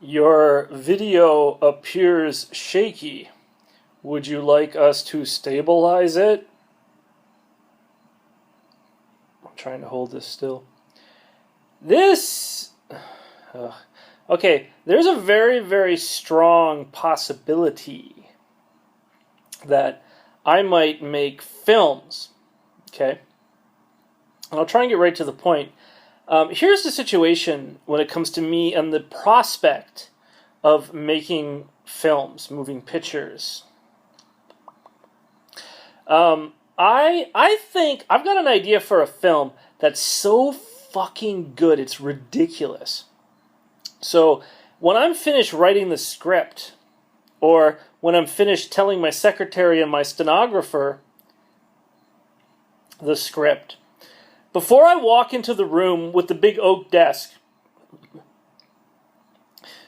Your video appears shaky. Would you like us to stabilize it? I'm trying to hold this still. Okay, there's a very, very strong possibility that I might make films. Okay? And I'll try and get right to the point. Here's the situation when it comes to me and the prospect of making films, moving pictures. I think I've got an idea for a film that's so fucking good, it's ridiculous. So when I'm finished writing the script, or when I'm finished telling my secretary and my stenographer the script, before I walk into the room with the big oak desk,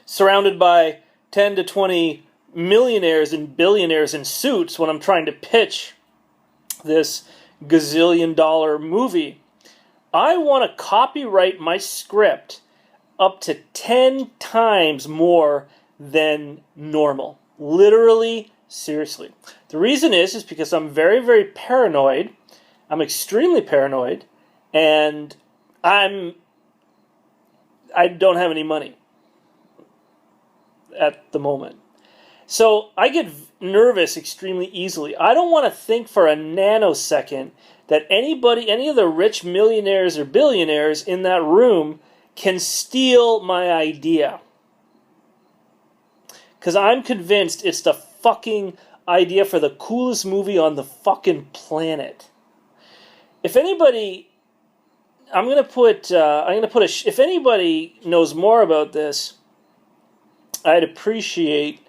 surrounded by 10 to 20 millionaires and billionaires in suits when I'm trying to pitch this gazillion-dollar movie, I want to copyright my script up to 10 times more than normal. Literally, seriously. The reason is because I'm very, very paranoid. I'm extremely paranoid. And I don't have any money at the moment. So I get nervous extremely easily. I don't want to think for a nanosecond that any of the rich millionaires or billionaires in that room can steal my idea. Because I'm convinced it's the fucking idea for the coolest movie on the fucking planet. If anybody... if anybody knows more about this, I'd appreciate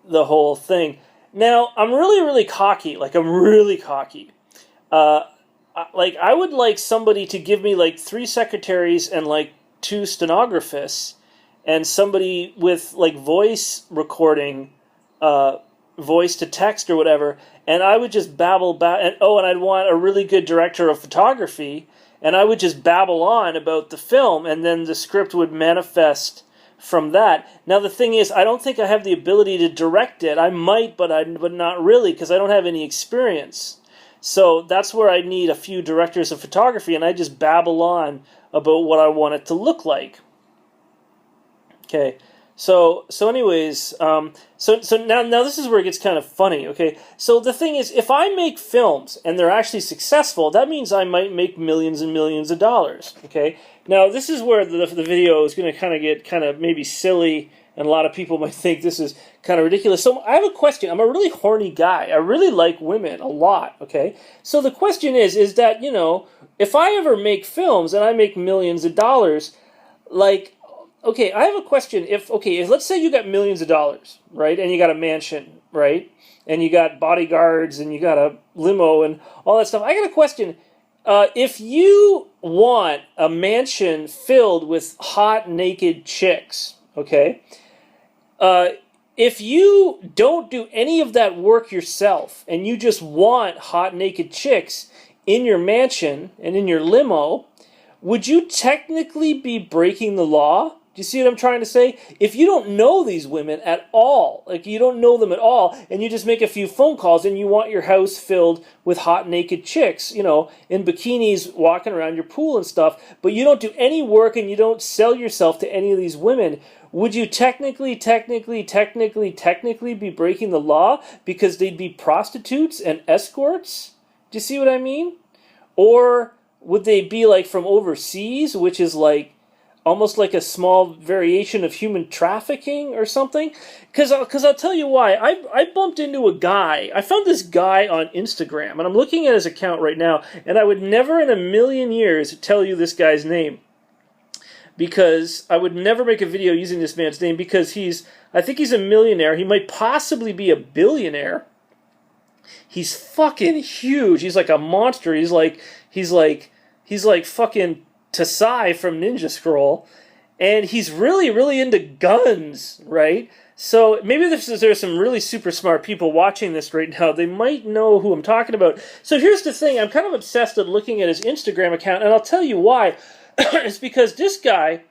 the whole thing. Now, I'm really, really cocky. I'm really cocky. I would like somebody to give me 3 secretaries and 2 stenographers and somebody with voice recording, voice to text or whatever, and I would just babble and I'd want a really good director of photography. And I would just babble on about the film, and then the script would manifest from that. Now, the thing is, I don't think I have the ability to direct it. I might, but not really, because I don't have any experience. So that's where I need a few directors of photography, and I just babble on about what I want it to look like. Okay. So anyways, so now this is where it gets kind of funny, okay? So the thing is, if I make films and they're actually successful, that means I might make millions and millions of dollars, okay? Now, this is where the video is going to get maybe silly, and a lot of people might think this is kind of ridiculous. So I have a question. I'm a really horny guy. I really like women a lot, okay? So the question is that, if I ever make films and I make millions of dollars, okay, I have a question. If let's say you got millions of dollars, right, and you got a mansion, right, and you got bodyguards and you got a limo and all that stuff. I got a question. If you want a mansion filled with hot, naked chicks, okay, if you don't do any of that work yourself and you just want hot, naked chicks in your mansion and in your limo, would you technically be breaking the law? Do you see what I'm trying to say? If you don't know these women at all, you don't know them at all, and you just make a few phone calls and you want your house filled with hot naked chicks, in bikinis walking around your pool and stuff, but you don't do any work and you don't sell yourself to any of these women, would you technically be breaking the law because they'd be prostitutes and escorts? Do you see what I mean? Or would they be from overseas, which is almost like a small variation of human trafficking or something? Because I'll tell you why. I bumped into a guy. I found this guy on Instagram, and I'm looking at his account right now, and I would never in a million years tell you this guy's name. Because I would never make a video using this man's name, because I think he's a millionaire. He might possibly be a billionaire. He's fucking huge. He's like a monster. He's like fucking Tasai from Ninja Scroll, and he's really, really into guns, right? So maybe there's some really super smart people watching this right now. They might know who I'm talking about. So here's the thing. I'm kind of obsessed with looking at his Instagram account, and I'll tell you why. It's because this guy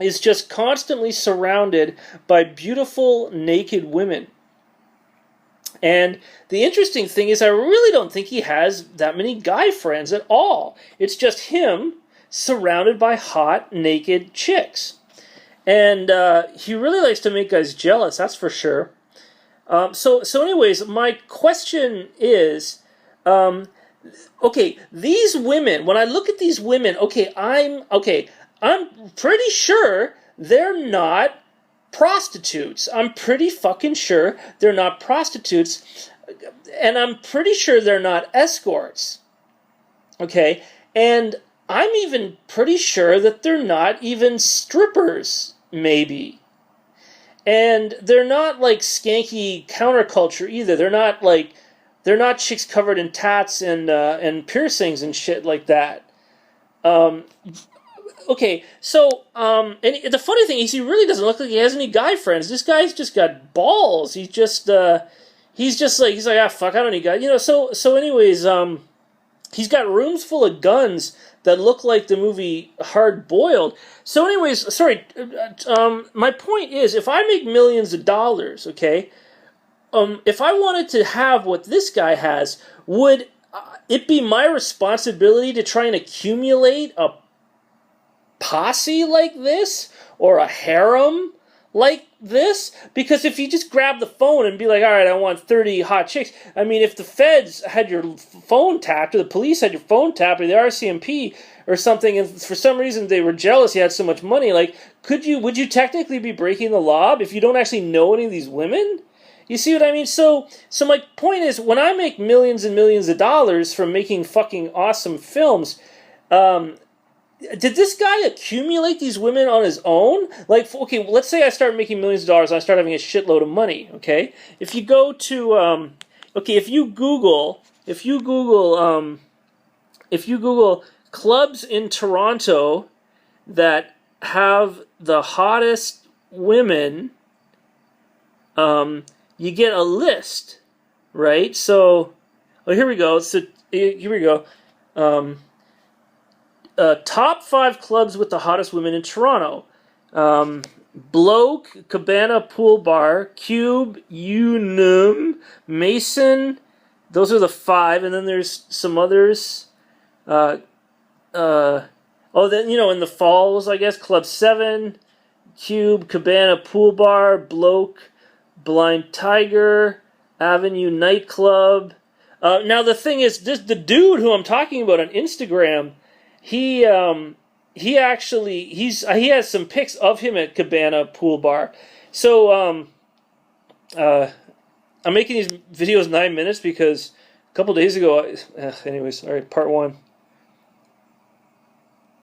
is just constantly surrounded by beautiful naked women. And the interesting thing is, I really don't think he has that many guy friends at all. It's just him surrounded by hot, naked chicks. And he really likes to make guys jealous, that's for sure. So anyways, my question is, okay, these women, when I look at these women, I'm pretty sure they're not prostitutes. I'm pretty fucking sure they're not prostitutes. And I'm pretty sure they're not escorts. Okay? And I'm even pretty sure that they're not even strippers, maybe. And they're not like skanky counterculture either. They're not chicks covered in tats and piercings and shit like that. Okay, so and the funny thing is, he really doesn't look like he has any guy friends. This guy's just got balls. He's like ah, fuck, I don't need guys. So anyways, he's got rooms full of guns that look like the movie Hard Boiled. So anyways, sorry, my point is, if I make millions of dollars, okay, if I wanted to have what this guy has, would it be my responsibility to try and accumulate a posse like this, or a harem like this? Because if you just grab the phone and be like, all right, I want 30 hot chicks. I mean, if the feds had your phone tapped, or the police had your phone tapped, or the RCMP or something, and for some reason they were jealous you had so much money, like, would you technically be breaking the law if you don't actually know any of these women? You see what I mean? So my point is, when I make millions and millions of dollars from making fucking awesome films, did this guy accumulate these women on his own? Like, okay, let's say I start making millions of dollars and I start having a shitload of money, okay? If you go to, if you Google clubs in Toronto that have the hottest women, you get a list, right? So, here we go. Top 5 clubs with the hottest women in Toronto. Bloke, Cabana Pool Bar, Cube, Unum, Mason. Those are the 5, and then there's some others. Then, in the Falls, I guess, Club 7, Cube, Cabana Pool Bar, Bloke, Blind Tiger, Avenue Nightclub. Now, the thing is, the dude who I'm talking about on Instagram, he has some pics of him at Cabana Pool Bar. So I'm making these videos 9 minutes because a couple days ago. Anyways, all right, part 1.